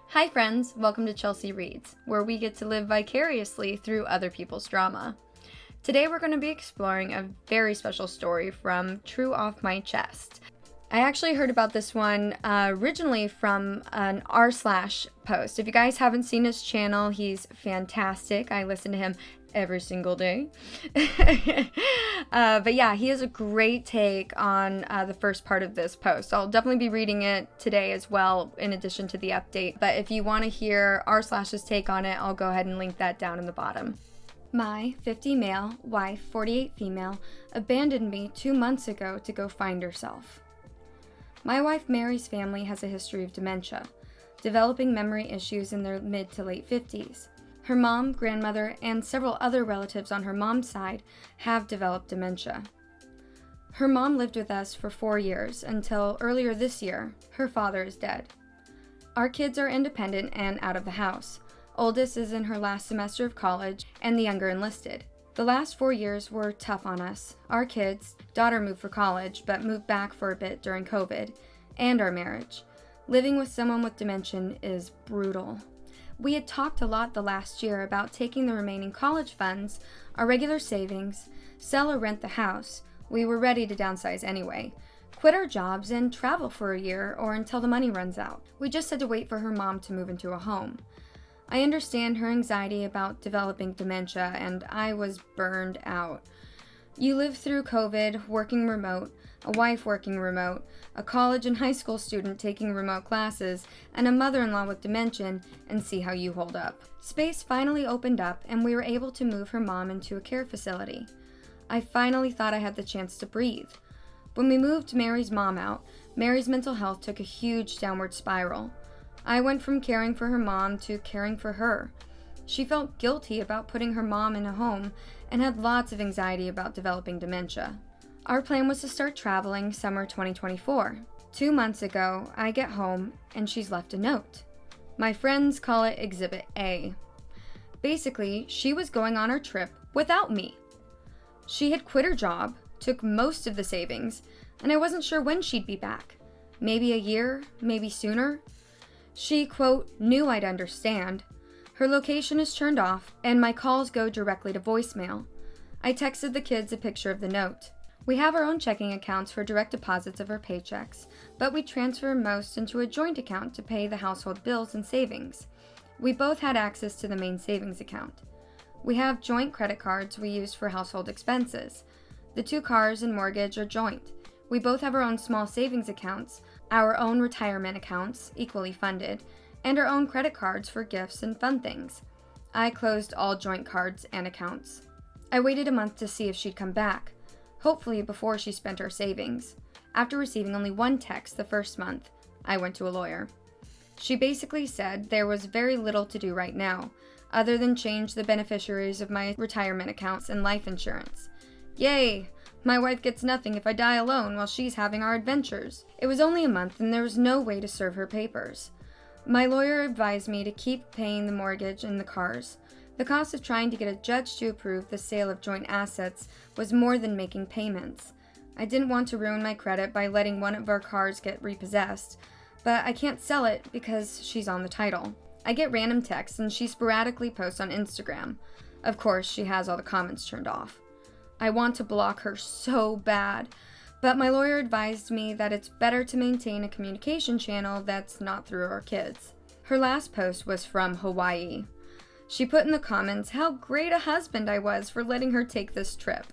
Hi friends, welcome to Chelsea Reads, where we get to live vicariously through other people's drama. Today we're going to be exploring a very special story from TrueOffMyChest. I actually heard about this one originally from an r/ post. If you guys haven't seen his channel, he's fantastic. I listen to him every single day. But yeah, he has a great take on the first part of this post. I'll definitely be reading it today as well, in addition to the update. But if you want to hear r/'s take on it, I'll go ahead and link that down in the bottom. My 50 male, wife 48 female, abandoned me 2 months ago to go find herself. My wife Mary's family has a history of dementia, developing memory issues in their mid to late 50s. Her mom, grandmother, and several other relatives on her mom's side have developed dementia. Her mom lived with us for 4 years until earlier this year, her father is dead. Our kids are independent and out of the house. Oldest is in her last semester of college, and the younger enlisted. The last 4 years were tough on us. Our kids, daughter moved for college, but moved back for a bit during COVID, and our marriage. Living with someone with dementia is brutal. We had talked a lot the last year about taking the remaining college funds, our regular savings, sell or rent the house. We were ready to downsize anyway. Quit our jobs and travel for a year or until the money runs out. We just had to wait for her mom to move into a home. I understand her anxiety about developing dementia, and I was burned out. You live through COVID, working remote, a wife working remote, a college and high school student taking remote classes, and a mother-in-law with dementia, and see how you hold up. Space finally opened up, and we were able to move her mom into a care facility. I finally thought I had the chance to breathe. When we moved Mary's mom out, Mary's mental health took a huge downward spiral. I went from caring for her mom to caring for her. She felt guilty about putting her mom in a home and had lots of anxiety about developing dementia. Our plan was to start traveling summer 2024. 2 months ago, I get home and she's left a note. My friends call it Exhibit A. Basically, she was going on her trip without me. She had quit her job, took most of the savings, and I wasn't sure when she'd be back. Maybe a year, maybe sooner. She, quote, knew I'd understand. Her location is turned off, and my calls go directly to voicemail. I texted the kids a picture of the note. We have our own checking accounts for direct deposits of her paychecks, but we transfer most into a joint account to pay the household bills and savings. We both had access to the main savings account. We have joint credit cards we use for household expenses. The 2 cars and mortgage are joint. We both have our own small savings accounts, our own retirement accounts, equally funded, and our own credit cards for gifts and fun things. I closed all joint cards and accounts. I waited a month to see if she'd come back, hopefully before she spent her savings. After receiving only 1 text the first month, I went to a lawyer. She basically said there was very little to do right now, other than change the beneficiaries of my retirement accounts and life insurance. Yay! My wife gets nothing if I die alone while she's having our adventures. It was only a month and there was no way to serve her papers. My lawyer advised me to keep paying the mortgage and the cars. The cost of trying to get a judge to approve the sale of joint assets was more than making payments. I didn't want to ruin my credit by letting one of our cars get repossessed, but I can't sell it because she's on the title. I get random texts and she sporadically posts on Instagram. Of course, she has all the comments turned off. I want to block her so bad, but my lawyer advised me that it's better to maintain a communication channel that's not through our kids. Her last post was from Hawaii. She put in the comments how great a husband I was for letting her take this trip.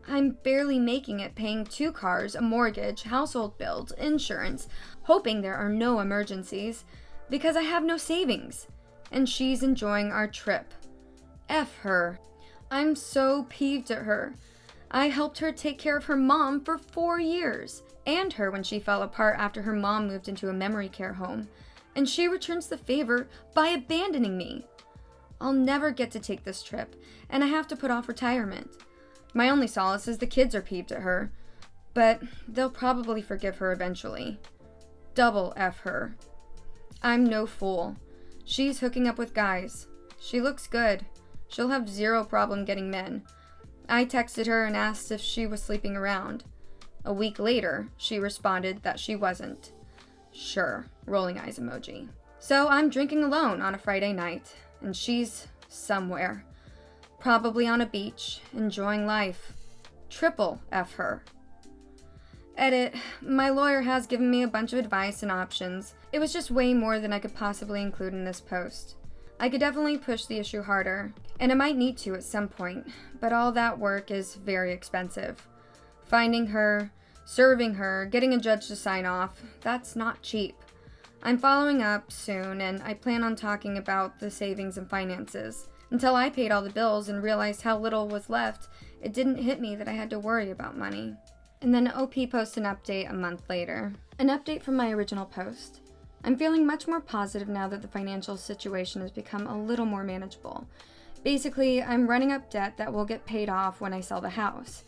I'm barely making it paying 2 cars, a mortgage, household bills, insurance, hoping there are no emergencies, because I have no savings, and she's enjoying our trip. F her. I'm so peeved at her. I helped her take care of her mom for 4 years, and her when she fell apart after her mom moved into a memory care home, and she returns the favor by abandoning me. I'll never get to take this trip, and I have to put off retirement. My only solace is the kids are peeved at her, but they'll probably forgive her eventually. Double F her. I'm no fool. She's hooking up with guys. She looks good. She'll have zero problem getting men. I texted her and asked if she was sleeping around. A week later, she responded that she wasn't. Sure, rolling eyes emoji. So I'm drinking alone on a Friday night, and she's somewhere. Probably on a beach, enjoying life. Triple F her. Edit, my lawyer has given me a bunch of advice and options. It was just way more than I could possibly include in this post. I could definitely push the issue harder, and I might need to at some point, but all that work is very expensive. Finding her, serving her, getting a judge to sign off, that's not cheap. I'm following up soon, and I plan on talking about the savings and finances. Until I paid all the bills and realized how little was left, it didn't hit me that I had to worry about money. And then OP posts an update a month later. An update from my original post. I'm feeling much more positive now that the financial situation has become a little more manageable. Basically, I'm running up debt that will get paid off when I sell the house.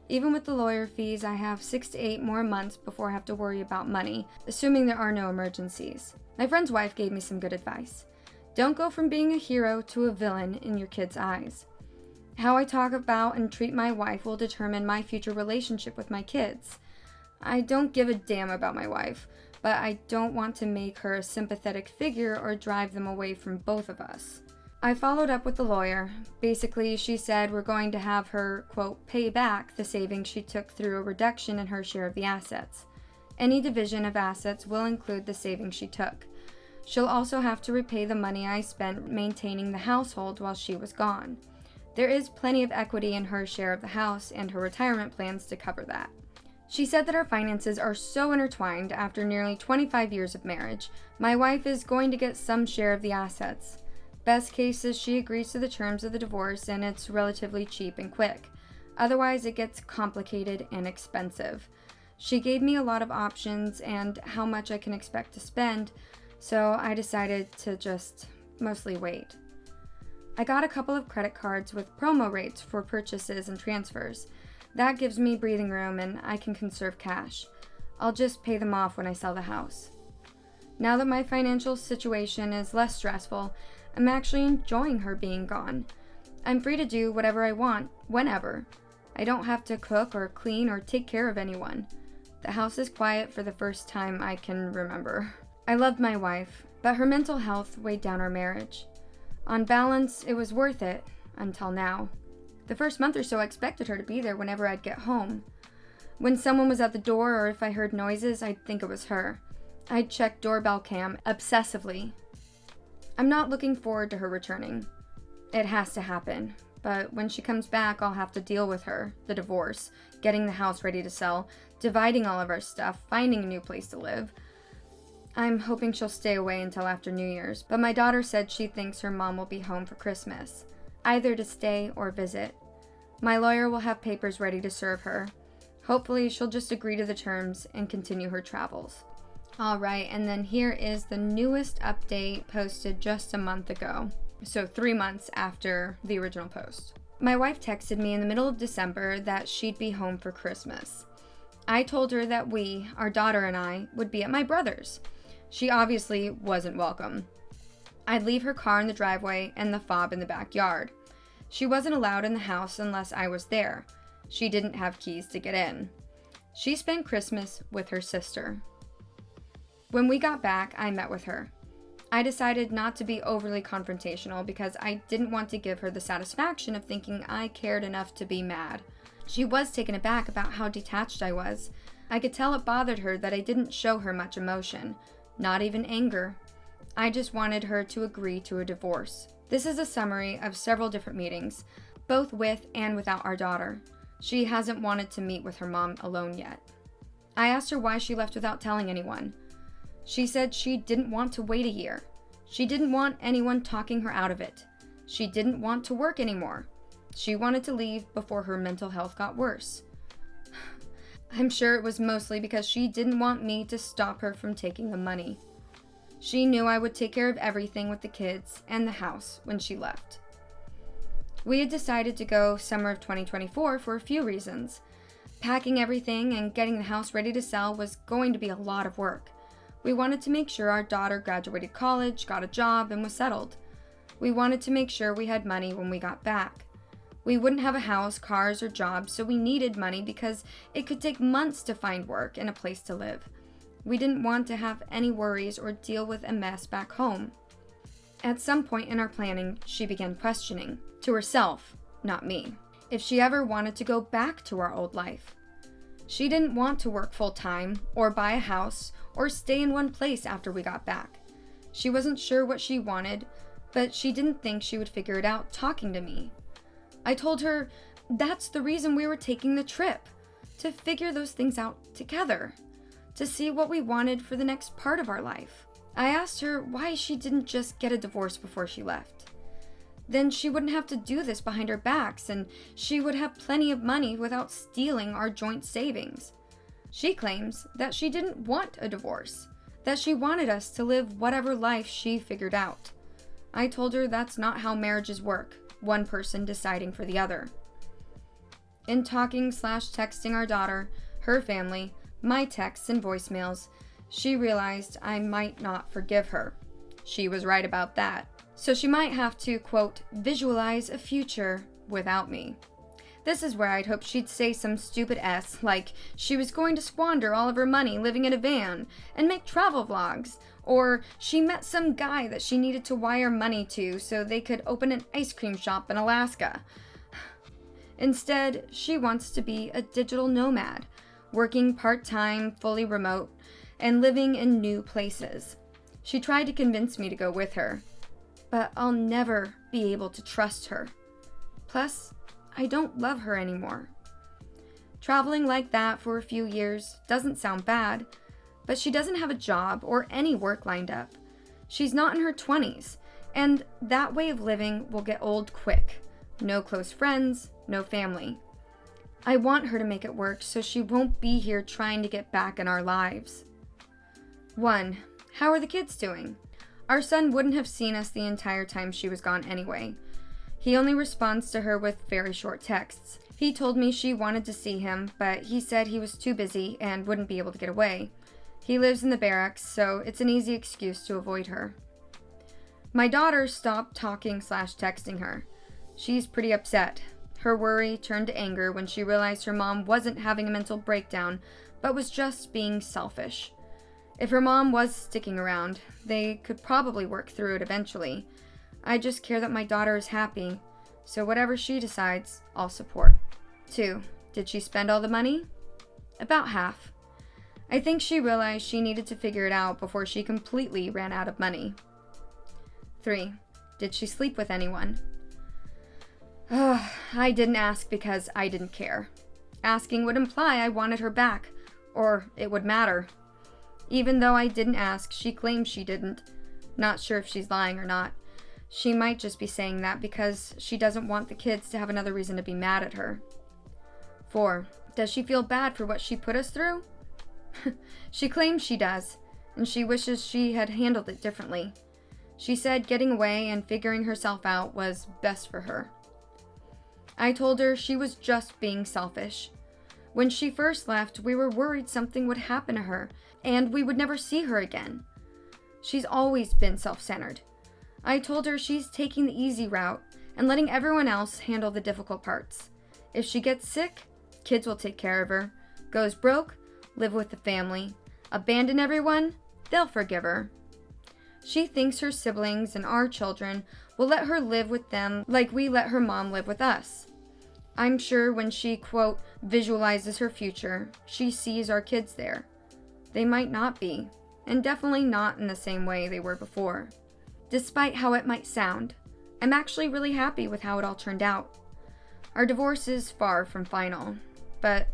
Even with the lawyer fees, I have 6 to 8 more months before I have to worry about money, assuming there are no emergencies. My friend's wife gave me some good advice. Don't go from being a hero to a villain in your kids' eyes. How I talk about and treat my wife will determine my future relationship with my kids. I don't give a damn about my wife, but I don't want to make her a sympathetic figure or drive them away from both of us. I followed up with the lawyer. Basically, she said we're going to have her, quote, pay back the savings she took through a reduction in her share of the assets. Any division of assets will include the savings she took. She'll also have to repay the money I spent maintaining the household while she was gone. There is plenty of equity in her share of the house and her retirement plans to cover that. She said that our finances are so intertwined after nearly 25 years of marriage, my wife is going to get some share of the assets. Best case is she agrees to the terms of the divorce and it's relatively cheap and quick. Otherwise, it gets complicated and expensive. She gave me a lot of options and how much I can expect to spend, so I decided to just mostly wait. I got a couple of credit cards with promo rates for purchases and transfers. That gives me breathing room and I can conserve cash. I'll just pay them off when I sell the house. Now that my financial situation is less stressful, I'm actually enjoying her being gone. I'm free to do whatever I want, whenever. I don't have to cook or clean or take care of anyone. The house is quiet for the first time I can remember. I loved my wife, but her mental health weighed down our marriage. On balance, it was worth it, until now. The first month or so, I expected her to be there whenever I'd get home. When someone was at the door or if I heard noises, I'd think it was her. I'd check doorbell cam obsessively. I'm not looking forward to her returning. It has to happen, but when she comes back, I'll have to deal with her, the divorce, getting the house ready to sell, dividing all of our stuff, finding a new place to live. I'm hoping she'll stay away until after New Year's, but my daughter said she thinks her mom will be home for Christmas, either to stay or visit. My lawyer will have papers ready to serve her. Hopefully she'll just agree to the terms and continue her travels. Alright, and then here is the newest update posted just a month ago. So 3 months after the original post. My wife texted me in the middle of December that she'd be home for Christmas. I told her that we, our daughter and I, would be at my brother's. She obviously wasn't welcome. I'd leave her car in the driveway and the fob in the backyard. She wasn't allowed in the house unless I was there. She didn't have keys to get in. She spent Christmas with her sister. When we got back, I met with her. I decided not to be overly confrontational because I didn't want to give her the satisfaction of thinking I cared enough to be mad. She was taken aback about how detached I was. I could tell it bothered her that I didn't show her much emotion, not even anger. I just wanted her to agree to a divorce. This is a summary of several different meetings, both with and without our daughter. She hasn't wanted to meet with her mom alone yet. I asked her why she left without telling anyone. She said she didn't want to wait a year. She didn't want anyone talking her out of it. She didn't want to work anymore. She wanted to leave before her mental health got worse. I'm sure it was mostly because she didn't want me to stop her from taking the money. She knew I would take care of everything with the kids and the house when she left. We had decided to go summer of 2024 for a few reasons. Packing everything and getting the house ready to sell was going to be a lot of work. We wanted to make sure our daughter graduated college, got a job, and was settled. We wanted to make sure we had money when we got back. We wouldn't have a house, cars, or jobs, so we needed money because it could take months to find work and a place to live. We didn't want to have any worries or deal with a mess back home. At some point in our planning, she began questioning, to herself, not me, if she ever wanted to go back to our old life. She didn't want to work full-time, or buy a house, or stay in one place after we got back. She wasn't sure what she wanted, but she didn't think she would figure it out talking to me. I told her that's the reason we were taking the trip, to figure those things out together, to see what we wanted for the next part of our life. I asked her why she didn't just get a divorce before she left. Then she wouldn't have to do this behind our backs, and she would have plenty of money without stealing our joint savings. She claims that she didn't want a divorce, that she wanted us to live whatever life she figured out. I told her that's not how marriages work, one person deciding for the other. In talking/texting our daughter, her family, my texts and voicemails, she realized I might not forgive her. She was right about that. So she might have to, quote, visualize a future without me. This is where I'd hoped she'd say some stupid S, like she was going to squander all of her money living in a van and make travel vlogs, or she met some guy that she needed to wire money to so they could open an ice cream shop in Alaska. Instead, she wants to be a digital nomad, working part-time, fully remote, and living in new places. She tried to convince me to go with her, but I'll never be able to trust her. Plus, I don't love her anymore. Traveling like that for a few years doesn't sound bad, but she doesn't have a job or any work lined up. She's not in her 20s, and that way of living will get old quick. No close friends, no family. I want her to make it work so she won't be here trying to get back in our lives. 1. How are the kids doing? Our son wouldn't have seen us the entire time she was gone anyway. He only responds to her with very short texts. He told me she wanted to see him, but he said he was too busy and wouldn't be able to get away. He lives in the barracks, so it's an easy excuse to avoid her. My daughter stopped talking/texting her. She's pretty upset. Her worry turned to anger when she realized her mom wasn't having a mental breakdown, but was just being selfish. If her mom was sticking around, they could probably work through it eventually. I just care that my daughter is happy, so whatever she decides, I'll support. 2. Did she spend all the money? About half. I think she realized she needed to figure it out before she completely ran out of money. 3. Did she sleep with anyone? I didn't ask because I didn't care. Asking would imply I wanted her back, or it would matter. Even though I didn't ask, she claims she didn't. Not sure if she's lying or not. She might just be saying that because she doesn't want the kids to have another reason to be mad at her. 4. Does she feel bad for what she put us through? She claims she does, and she wishes she had handled it differently. She said getting away and figuring herself out was best for her. I told her she was just being selfish. When she first left, we were worried something would happen to her, and we would never see her again. She's always been self-centered. I told her she's taking the easy route and letting everyone else handle the difficult parts. If she gets sick, kids will take care of her. Goes broke, live with the family. Abandon everyone, they'll forgive her. She thinks her siblings and our children will let her live with them like we let her mom live with us. I'm sure when she, quote, visualizes her future, she sees our kids there. They might not be, and definitely not in the same way they were before. Despite how it might sound, I'm actually really happy with how it all turned out. Our divorce is far from final, but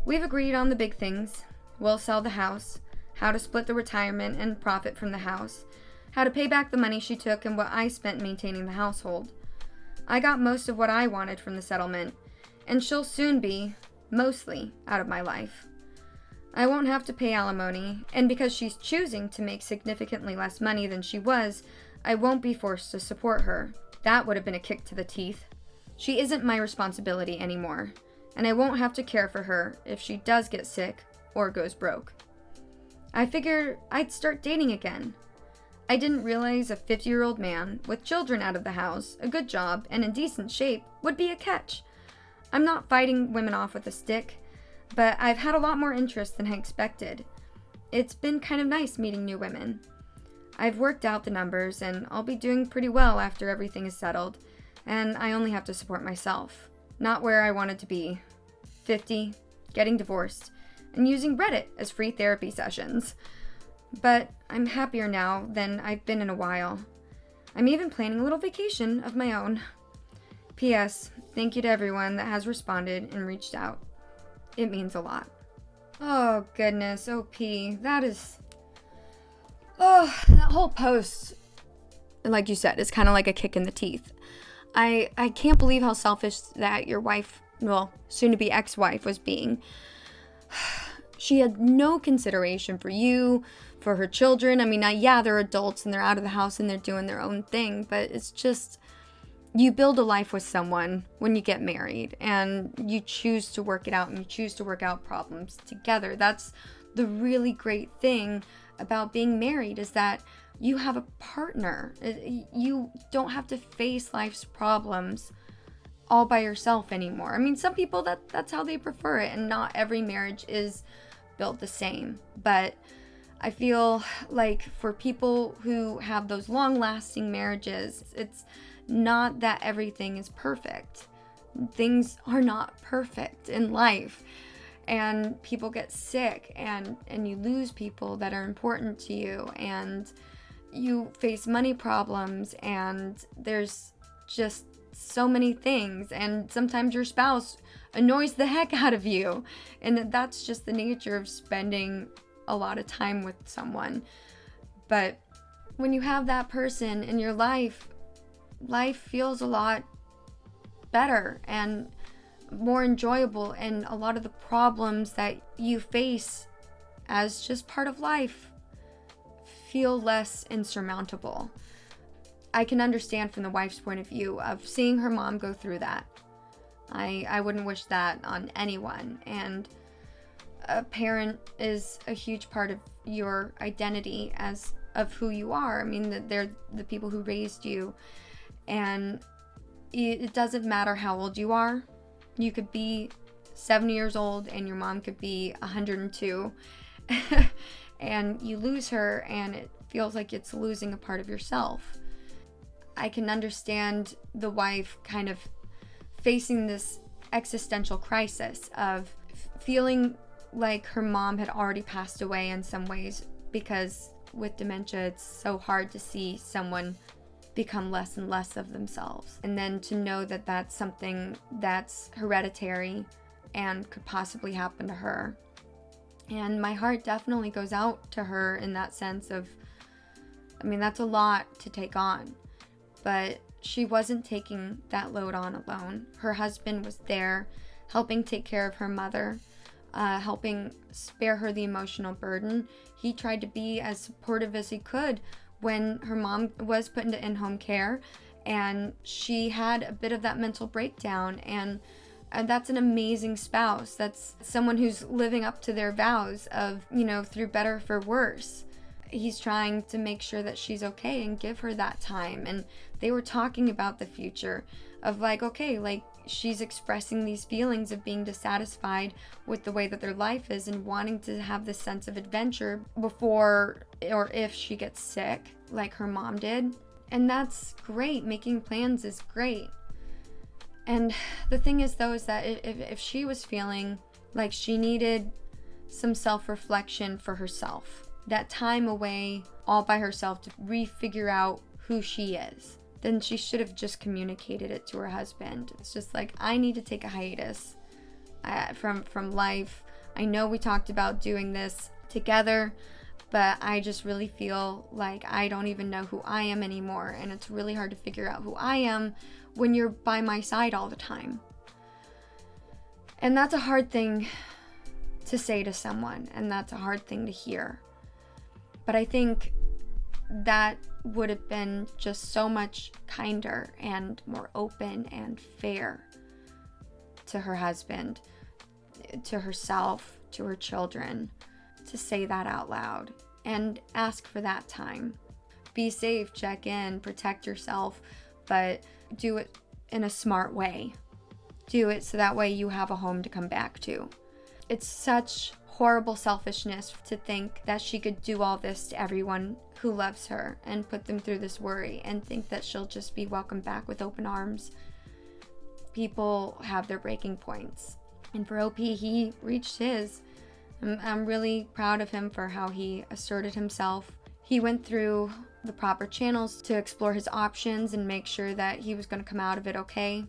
we've agreed on the big things. We'll sell the house, how to split the retirement and profit from the house, how to pay back the money she took and what I spent maintaining the household. I got most of what I wanted from the settlement, and she'll soon be, mostly, out of my life. I won't have to pay alimony, and because she's choosing to make significantly less money than she was, I won't be forced to support her. That would have been a kick to the teeth. She isn't my responsibility anymore, and I won't have to care for her if she does get sick or goes broke. I figured I'd start dating again. I didn't realize a 50-year-old man with children out of the house, a good job, and in decent shape would be a catch. I'm not fighting women off with a stick, but I've had a lot more interest than I expected. it's been kind of nice meeting new women. I've worked out the numbers, and I'll be doing pretty well after everything is settled, and I only have to support myself. Not where I wanted to be. 50, getting divorced, and using Reddit as free therapy sessions. But I'm happier now than I've been in a while. I'm even planning a little vacation of my own. P.S. Thank you to everyone that has responded and reached out. It means a lot. Oh, goodness. OP. That is... Oh, that whole post, like you said, is kind of like a kick in the teeth. I can't believe how selfish that your wife, well, soon-to-be ex-wife, was being. She had no consideration for you, for her children. I mean, yeah, they're adults and they're out of the house and they're doing their own thing, but it's just, you build a life with someone when you get married, and you choose to work it out, and you choose to work out problems together. That's the really great thing about being married, is that you have a partner. You don't have to face life's problems all by yourself anymore. I mean, some people, that's how they prefer it, and not every marriage is built the same. But I feel like for people who have those long-lasting marriages, it's not that everything is perfect. Things are not perfect in life, and people get sick, and you lose people that are important to you, and you face money problems, and there's just so many things, and sometimes your spouse annoys the heck out of you, and that's just the nature of spending a lot of time with someone. But when you have that person in your life feels a lot better and more enjoyable, and a lot of the problems that you face as just part of life feel less insurmountable. I can understand from the wife's point of view of seeing her mom go through that. I wouldn't wish that on anyone, and a parent is a huge part of your identity as of who you are. I mean, they're the people who raised you, and it doesn't matter how old you are. You could be 70 years old and your mom could be 102 and you lose her, and it feels like it's losing a part of yourself. I can understand the wife kind of facing this existential crisis of feeling like her mom had already passed away in some ways, because with dementia it's so hard to see someone become less and less of themselves, and then to know that that's something that's hereditary and could possibly happen to her. And my heart definitely goes out to her in that sense of, I mean, that's a lot to take on, but she wasn't taking that load on alone. Her husband was there helping take care of her mother, helping spare her the emotional burden. He tried to be as supportive as he could when her mom was put into in-home care, and she had a bit of that mental breakdown, and that's an amazing spouse. That's someone who's living up to their vows of, through better for worse. He's trying to make sure that she's okay and give her that time. And they were talking about the future of she's expressing these feelings of being dissatisfied with the way that their life is and wanting to have this sense of adventure before or if she gets sick like her mom did. And that's great. Making plans is great. And the thing is, though, is that if she was feeling like she needed some self-reflection for herself, that time away all by herself to refigure out who she is, then she should have just communicated it to her husband. It's just like, I need to take a hiatus from life. I know we talked about doing this together, but I just really feel like I don't even know who I am anymore, and it's really hard to figure out who I am when you're by my side all the time. And that's a hard thing to say to someone, and that's a hard thing to hear. But I think that would have been just so much kinder and more open and fair to her husband, to herself, to her children, to say that out loud and ask for that time. Be safe, check in, protect yourself, but do it in a smart way. Do it so that way you have a home to come back to. It's such horrible selfishness to think that she could do all this to everyone who loves her and put them through this worry and think that she'll just be welcomed back with open arms. People have their breaking points. And for OP, he reached his. I'm really proud of him for how he asserted himself. He went through the proper channels to explore his options and make sure that he was going to come out of it okay.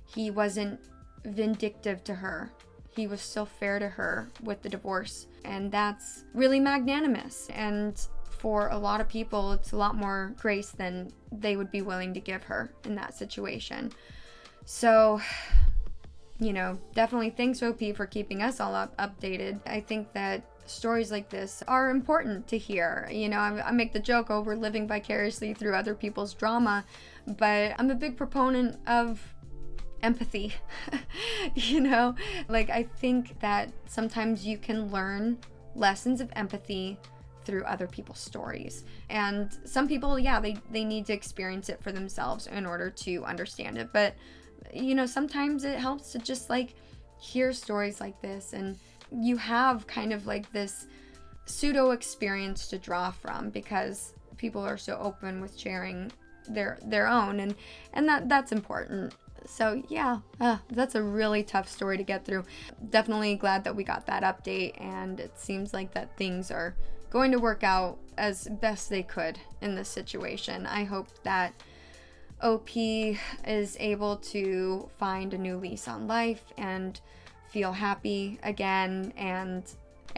He wasn't vindictive to her. He was still fair to her with the divorce. And that's really magnanimous. And for a lot of people, it's a lot more grace than they would be willing to give her in that situation. So, you know, definitely thanks OP for keeping us all updated. I think that stories like this are important to hear. You know, I make the joke, oh, we're living vicariously through other people's drama, but I'm a big proponent of empathy. You know, like, I think that sometimes you can learn lessons of empathy through other people's stories. And some people, yeah, they need to experience it for themselves in order to understand it. But, you know, sometimes it helps to just like hear stories like this, and you have kind of like this pseudo experience to draw from because people are so open with sharing their own, and that's important. So yeah, that's a really tough story to get through. Definitely glad that we got that update, and it seems like that things are going to work out as best they could in this situation. I hope that OP is able to find a new lease on life and feel happy again, and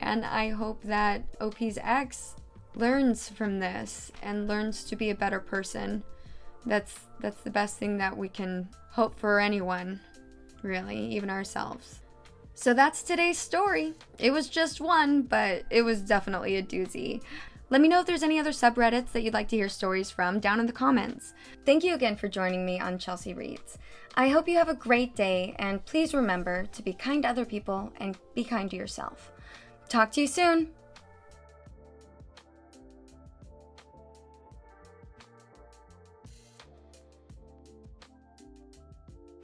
I hope that OP's ex learns from this and learns to be a better person. That's the best thing that we can hope for anyone, really, even ourselves. So that's today's story. It was just one, but it was definitely a doozy. Let me know if there's any other subreddits that you'd like to hear stories from down in the comments. Thank you again for joining me on Chelsea Reads. I hope you have a great day, and please remember to be kind to other people and be kind to yourself. Talk to you soon.